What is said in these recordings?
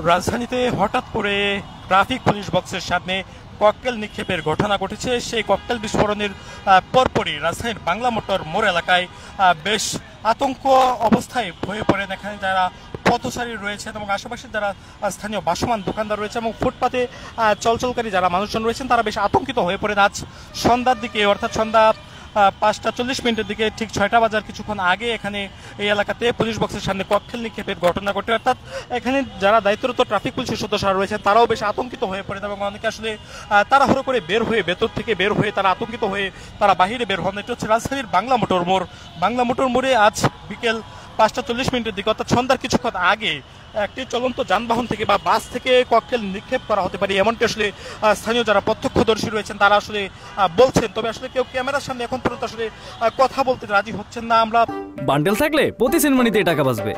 রাজধানীতে হঠাৎ করে ট্রাফিক পুলিশ বক্সের সামনে ককটেল নিক্ষেপের ঘটনা ঘটেছে। সেই ককটেল বিস্ফোরণের পরপরই রাজধানীর বাংলা মোটর মোড় এলাকায় বেশ আতঙ্ক অবস্থায় হয়ে পড়েন এখানে যারা পথচারী রয়েছেন এবং আশেপাশে যারা স্থানীয় ভাসমান দোকানদার রয়েছে এবং ফুটপাতে চলচলকারী যারা মানুষজন রয়েছেন তারা বেশ আতঙ্কিত হয়ে পড়েন। আজ সন্ধ্যার দিকে অর্থাৎ সন্ধ্যা 5:40 দিকে ঠিক 6টা বাজার কিছুক্ষণ আগে এখানে এই এলাকাতে পুলিশ বক্সের সামনে ককটেল নিক্ষেপের ঘটনা ঘটে। অর্থাৎ এখানে যারা দায়িত্বরত ট্রাফিক পুলিশের সদস্যরা রয়েছেন তারাও বেশ আতঙ্কিত হয়ে পড়েন এবং অনেকে আসলে তাড়াহুড়ো করে বের হয়ে ভেতর থেকে বের হয়ে তারা আতঙ্কিত হয়ে তারা বাহিরে বের হন। এটা হচ্ছে রাজধানীর বাংলা মোটর মোড়। বাংলা মোটর মোড়ে আজ বিকেল 5:40 দিকে অর্থাৎ সন্ধ্যার কিছুক্ষণ আগে একটি চলন্ত যানবাহন থেকে বা বাস থেকে ককটেল নিক্ষেপ করা হতে পারে এমনটি আসলে স্থানীয় যারা প্রত্যক্ষদর্শী রয়েছেন তারা আসলে বলছেন। তবে আসলে কেউ ক্যামেরার সামনে এখন পর্যন্ত আসলে কথা বলতে রাজি হচ্ছেন না। আমরা বান্ডেল থাকলে প্রতি সেনমানিতে টাকা বাঁচবে।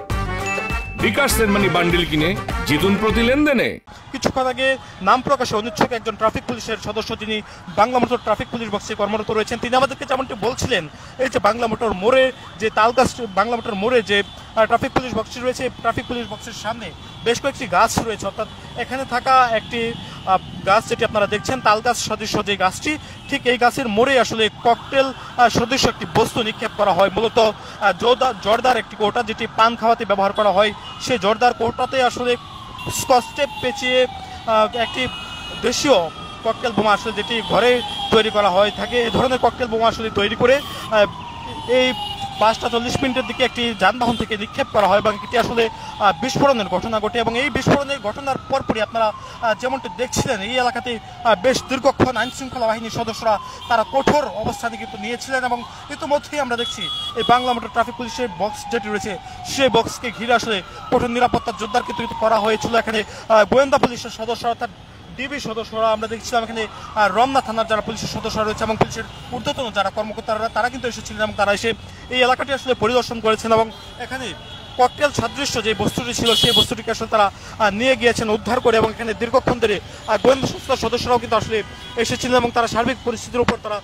বিকাশ সেনমানি বান্ডেল কিনে জিতুন প্রতি লেনদেনে। কিছুক্ষণ আগে নাম প্রকাশে অনিচ্ছুক একজন ট্রাফিক পুলিশের সদস্য যিনি বাংলা মোটর ট্রাফিক পুলিশ বক্সে কর্মরত রয়েছেন তিনি আমাদেরকে যেমনটি বলছিলেন এই যে বাংলা মোটর মোড়ে যে তালগাছ বাংলা মোটর মোড়ে যে ট্রাফিক পুলিশ বক্সটি রয়েছে ট্রাফিক পুলিশ বক্সের সামনে বেশ কয়েকটি গাছ রয়েছে। অর্থাৎ এখানে থাকা একটি গাছ যেটি আপনারা দেখছেন তালগাছ সদৃশ্য যে গাছটি ঠিক এই গাছের মোড়ে আসলে ককটেল সদৃশ্য একটি বস্তু নিক্ষেপ করা হয়। মূলত জর্দার একটি কৌটা যেটি পান খাওয়াতে ব্যবহার করা হয় সেই জর্দার কৌটাতে আসলে স্কচ টেপ পেঁচিয়ে একটি দেশীয় ককটেল বোমা আসলে যেটি ঘরে তৈরি করা হয় থাকে এই ধরনের ককটেল বোমা আসলে তৈরি করে এই 5:40 দিকে একটি যানবাহন থেকে নিক্ষেপ করা হয় এবং এটি আসলে বিস্ফোরণের ঘটনা ঘটে এবং এই বিস্ফোরণের ঘটনার পরপরই আপনারা যেমনটি দেখছিলেন এই এলাকাতে বেশ দীর্ঘক্ষণ আইন শৃঙ্খলা বাহিনীর সদস্যরা তারা কঠোর অবস্থানে কিন্তু নিয়েছিলেন এবং ইতিমধ্যেই আমরা দেখছি এই বাংলা মোটর ট্রাফিক পুলিশের বক্স যেটি রয়েছে সেই বক্সকে ঘিরে আসলে কঠোর নিরাপত্তার জোরদার কিন্তু করা হয়েছিল। এখানে গোয়েন্দা পুলিশের সদস্যরা অর্থাৎ ডিবি সদস্যরা আমরা দেখছিলাম এখানে রমনা থানার যারা পুলিশের সদস্যরা রয়েছে এবং পুলিশের ঊর্ধ্বতন যারা কর্মকর্তারা তারা কিন্তু এসেছিলেন এবং তারা এসে এই এলাকাটি আসলে পরিদর্শন করেছেন এবং এখানে ককটেল সাদৃশ্য যে বস্তুটি ছিল সেই বস্তুটিকে আসলে তারা নিয়ে গিয়েছেন উদ্ধার করে এবং এখানে দীর্ঘক্ষণ ধরে গোয়েন্দা সংস্থার সদস্যরাও কিন্তু আসলে এসেছিলেন এবং তারা সার্বিক পরিস্থিতির উপর তারা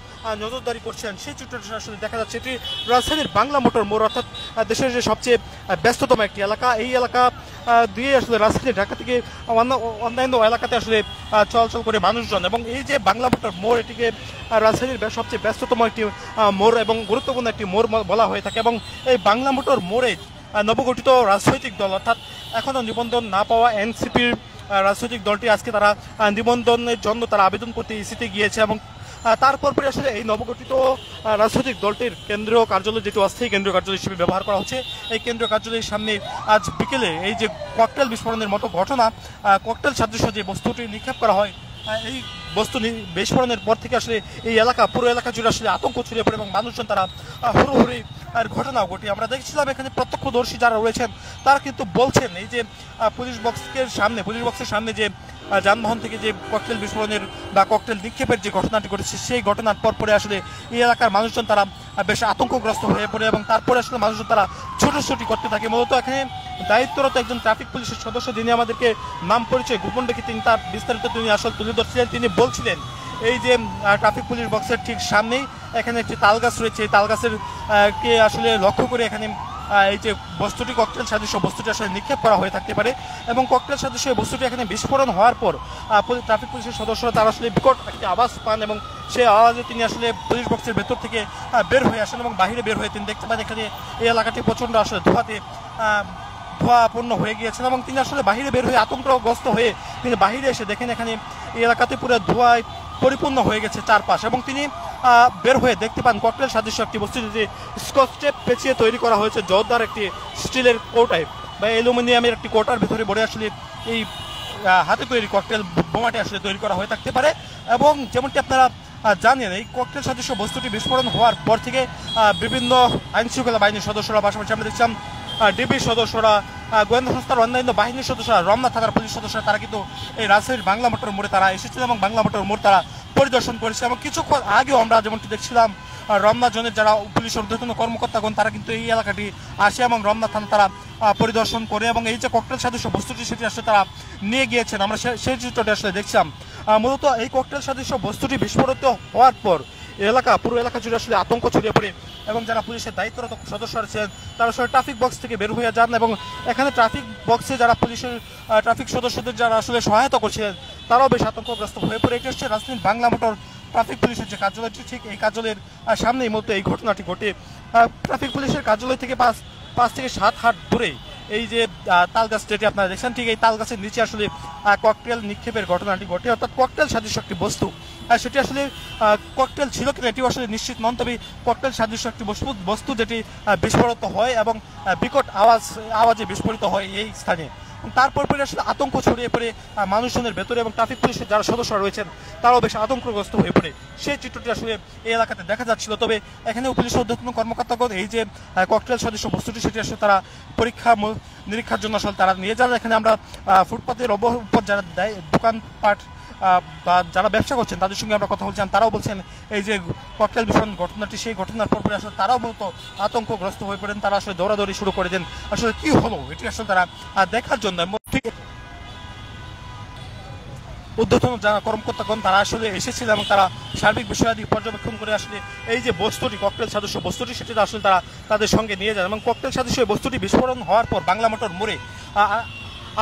নজরদারি করছেন। সেই চিত্রটি আসলে দেখা যাচ্ছে এটি রাজধানীর বাংলা মোটর মোড় অর্থাৎ দেশের যে সবচেয়ে ব্যস্ততম একটি এলাকা এই এলাকা দিয়ে আসলে রাজধানী ঢাকা থেকে অন্যান্য এলাকাতে আসলে চলাচল করে মানুষজন এবং এই যে বাংলা মোটর মোড় এটিকে রাজধানীর সবচেয়ে ব্যস্ততম একটি মোড় এবং গুরুত্বপূর্ণ একটি মোড় বলা হয়ে থাকে এবং এই বাংলা মোটর মোড়ে নবগঠিত রাজনৈতিক দল অর্থাৎ এখনও নিবন্ধন না পাওয়া এনসিপির রাজনৈতিক দলটি আজকে তারা নিবন্ধনের জন্য তারা আবেদন করতে ইসিতে গিয়েছে এবং তারপর পরে আসলে এই নবগঠিত রাজনৈতিক দলটির কেন্দ্রীয় কার্যালয় যেটি অস্থায়ী কেন্দ্রীয় কার্যালয় হিসেবে ব্যবহার করা হচ্ছে এই কেন্দ্রীয় কার্যালয়ের সামনে আজ বিকেলে এই যে ককটেল বিস্ফোরণের মতো ঘটনা ককটেল সাদৃশ্য যে বস্তুটি নিক্ষেপ করা হয় এই বস্তু বিস্ফোরণের পর থেকে আসলে এই এলাকা পুরো এলাকা জুড়ে আসলে আতঙ্ক ছড়িয়ে পড়ে এবং মানুষজন তারা হুড়োহুড়ি আর ঘটনাও ঘটে। আমরা দেখছিলাম এখানে প্রত্যক্ষদর্শী যারা রয়েছেন তারা কিন্তু বলছেন এই যে পুলিশ বক্সের সামনে যে যানবাহন থেকে যে ককটেল বিস্ফোরণের বা ককটেল নিক্ষেপের যে ঘটনাটি ঘটেছে সেই ঘটনার পরে আসলে এই এলাকার মানুষজন তারা বেশ আতঙ্কগ্রস্ত হয়ে পড়ে এবং তারপরে আসলে মানুষজন তারা ছোটাছুটি করতে থাকে। মূলত এখানে দায়িত্বরত একজন ট্রাফিক পুলিশের সদস্য যিনি আমাদেরকে নাম পরিচয় গোপন রেখে তিনি তার বিস্তারিত তিনি আসলে তুলে ধরছিলেন। তিনি বলছিলেন এই যে ট্রাফিক পুলিশ বক্সের ঠিক সামনেই এখানে একটি তালগাছ রয়েছে এই তালগাছের কে আসলে লক্ষ্য করে এখানে এই যে বস্তুটি ককটেল সাদৃশ্য বস্তুটি আসলে নিক্ষেপ করা হয়ে থাকতে পারে এবং ককটেল সাদৃশ্য বস্তুটি এখানে বিস্ফোরণ হওয়ার পর ট্রাফিক পুলিশের সদস্যরা তারা আসলে বিকট একটি আওয়াজ পান এবং সেই আওয়াজে তিনি আসলে পুলিশ বক্সের ভেতর থেকে বের হয়ে আসেন এবং বাহিরে বের হয়ে তিনি দেখতে পান এখানে এই এলাকাটি প্রচণ্ড আসলে ধোঁয়াপূর্ণ হয়ে গিয়েছেন এবং তিনি আসলে বাহিরে বের হয়ে আতঙ্কগ্রস্ত হয়ে তিনি বাহিরে এসে দেখেন এখানে এই এলাকাতে পুরো ধোঁয়ায় পরিপূর্ণ হয়ে গেছে চারপাশ এবং তিনি বের হয়ে দেখতে পান ককটেল সাদৃশ্য একটি বস্তু যে স্কচ টেপ পেঁচিয়ে তৈরি করা হয়েছে জোরদার একটি স্টিলের কৌটায় বা অ্যালুমিনিয়ামের একটি কৌটার ভেতরে ভরে আসলে এই হাতে তৈরি ককটেল বোমাটি আসলে তৈরি করা হয়ে থাকতে পারে এবং যেমনটি আপনারা জানেন এই ককটেল সাদৃশ্য বস্তুটি বিস্ফোরণ হওয়ার পর থেকে বিভিন্ন আইন শৃঙ্খলা বাহিনীর সদস্যরা পাশাপাশি আমরা দেখছিলাম ডিবি সদস্যরা গোয়েন্দা সংস্থার অন্যান্য বাহিনীর সদস্যরা রমনা থানার পুলিশ সদস্যরা তারা কিন্তু এই রাজশাহীর বাংলা মোটর মোড়ে তারা এসেছিল এবং বাংলা মোটর মোড় তারা পরিদর্শন করেছে এবং কিছুক্ষণ আগেও আমরা যেমনটি দেখছিলাম রমনা জোনের যারা পুলিশের ঊর্ধ্বতন কর্মকর্তাগণ তারা কিন্তু এই এলাকাটি আসে এবং রমনা থানা তারা পরিদর্শন করে এবং এই যে ককটেল সাদৃশ্য বস্তুটি সেটি আসলে তারা নিয়ে গিয়েছেন আমরা সেই চিত্রটি আসলে দেখছিলাম। মূলত এই ককটেল সাদৃশ্য বস্তুটি বিস্ফোরিত হওয়ার পর এলাকা পুরো এলাকা জুড়ে আসলে আতঙ্ক ছড়িয়ে পড়ে এবং যারা পুলিশের দায়িত্বরত সদস্যরা ছিলেন তারা আসলে ট্রাফিক বক্স থেকে বের হয়ে যান এবং এখানে ট্রাফিক বক্সে যারা পুলিশের ট্রাফিক সদস্যদের যারা আসলে সহায়তা করছিলেন তারাও বেশ আতঙ্কগ্রস্ত হয়ে পড়ে। এটি হচ্ছে রাজধানীর বাংলা মোটর ট্রাফিক পুলিশের যে কার্যালয়টি, ঠিক এই কার্যালয়ের সামনে এই মুহূর্তে এই ঘটনাটি ঘটে। ট্রাফিক পুলিশের কার্যালয় থেকে 5 থেকে 7 হাত দূরে এই যে তালগাছ যেটি আপনারা দেখছেন, ঠিক এই তালগাছের নিচে আসলে ককটেল নিক্ষেপের ঘটনাটি ঘটে, অর্থাৎ ককটেল সাদৃশ্য একটি বস্তু। সেটি আসলে ককটেল ছিল কিনা এটিও আসলে নিশ্চিত নন, তবে ককটেল সাদৃশ্য একটি বস্তু যেটি বিস্ফোরিত হয় এবং বিকট আওয়াজে বিস্ফোরিত হয় এই স্থানে। তারপর পরে আসলে আতঙ্ক ছড়িয়ে পড়ে মানুষজনের ভেতরে এবং ট্রাফিক পুলিশের যারা সদস্যরা রয়েছেন তারাও বেশ আতঙ্কগ্রস্ত হয়ে পড়ে। সেই চিত্রটি আসলে এই এলাকাতে দেখা যাচ্ছিল। তবে এখানেও পুলিশের ঊর্ধ্বতন কর্মকর্তাগণ এই যে ককটেল সদৃশ্য বস্তুটি সেটি আসলে তারা পরীক্ষা নিরীক্ষার জন্য আসলে তারা নিয়ে যান। এখানে আমরা ফুটপাতের উপর যারা দোকানপাট বা যারা ব্যবসা করছেন তাদের সঙ্গে আমরা কথা বলছিলাম, তারাও বলছেন এই যে ককটেল বিস্ফোরণ ঘটনাটি, সেই ঘটনার পর আসলে তারাও মূলত আতঙ্কগ্রস্ত হয়ে পড়েন। তারা আসলে দৌড়াদৌড়ি শুরু করে দেন আসলে কি হলো এটি আসলে তারা দেখার জন্য। ঊর্ধ্বতন যারা কর্মকর্তাগণ তারা আসলে এসেছিলেন এবং তারা সার্বিক বিষয়াদি পর্যবেক্ষণ করে আসলে এই যে বস্তুটি ককটেল সদৃশ্য বস্তুটি সেটি আসলে তারা তাদের সঙ্গে নিয়ে যান এবং ককটেল সদৃশ্য বস্তুটি বিস্ফোরণ হওয়ার পর বাংলা মোটর মোড়ে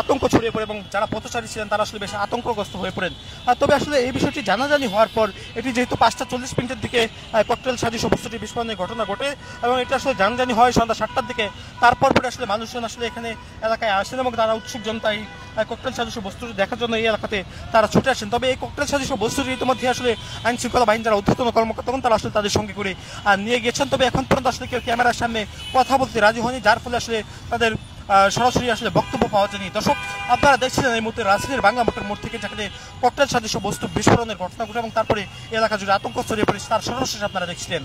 আতঙ্ক ছড়িয়ে পড়ে এবং যারা পথচারী ছিলেন তারা আসলে বেশ আতঙ্কগ্রস্ত হয়ে পড়েন। তবে আসলে এই বিষয়টি জানাজানি হওয়ার পর এটি যেহেতু 5টা 40 মিনিটের দিকে ককটেল সদৃশ্য বস্তুটি বিস্ফোরণের ঘটনা ঘটে এবং এটা আসলে জানাজানি হয় সন্ধ্যা 7টার দিকে, তারপর পরে আসলে মানুষজন আসলে এখানে এলাকায় আসেন এবং তারা উৎসুক জনতা এই ককটেল সদৃশ্য বস্তুটি দেখার জন্য এই এলাকাতে তারা ছুটে আসেন। তবে এই ককটেল সদৃশ্য বস্তুটি ইতিমধ্যে আসলে আইন শৃঙ্খলা বাহিনী যারা ঊর্ধ্বতন কর্মকর্তাগণ তারা আসলে তাদের সঙ্গে করে নিয়ে গেছেন। তবে এখন পর্যন্ত আসলে কেউ ক্যামেরার সামনে কথা বলতে রাজি হয়নি, যার ফলে আসলে তাদের সরাসরি আসলে বক্তব্য পাওয়া যায়নি। দর্শক, আপনারা দেখছিলেন এই মুহূর্তে রাজধানীর বাংলা মোটর মোড় থেকে যেখানে ককটেল সদৃশ্য বস্তু বিস্ফোরণের ঘটনা ঘটে এবং তারপরে এলাকা জুড়ে আতঙ্ক ছড়িয়ে পড়েছে তার সর্বশেষ আপনারা দেখছিলেন।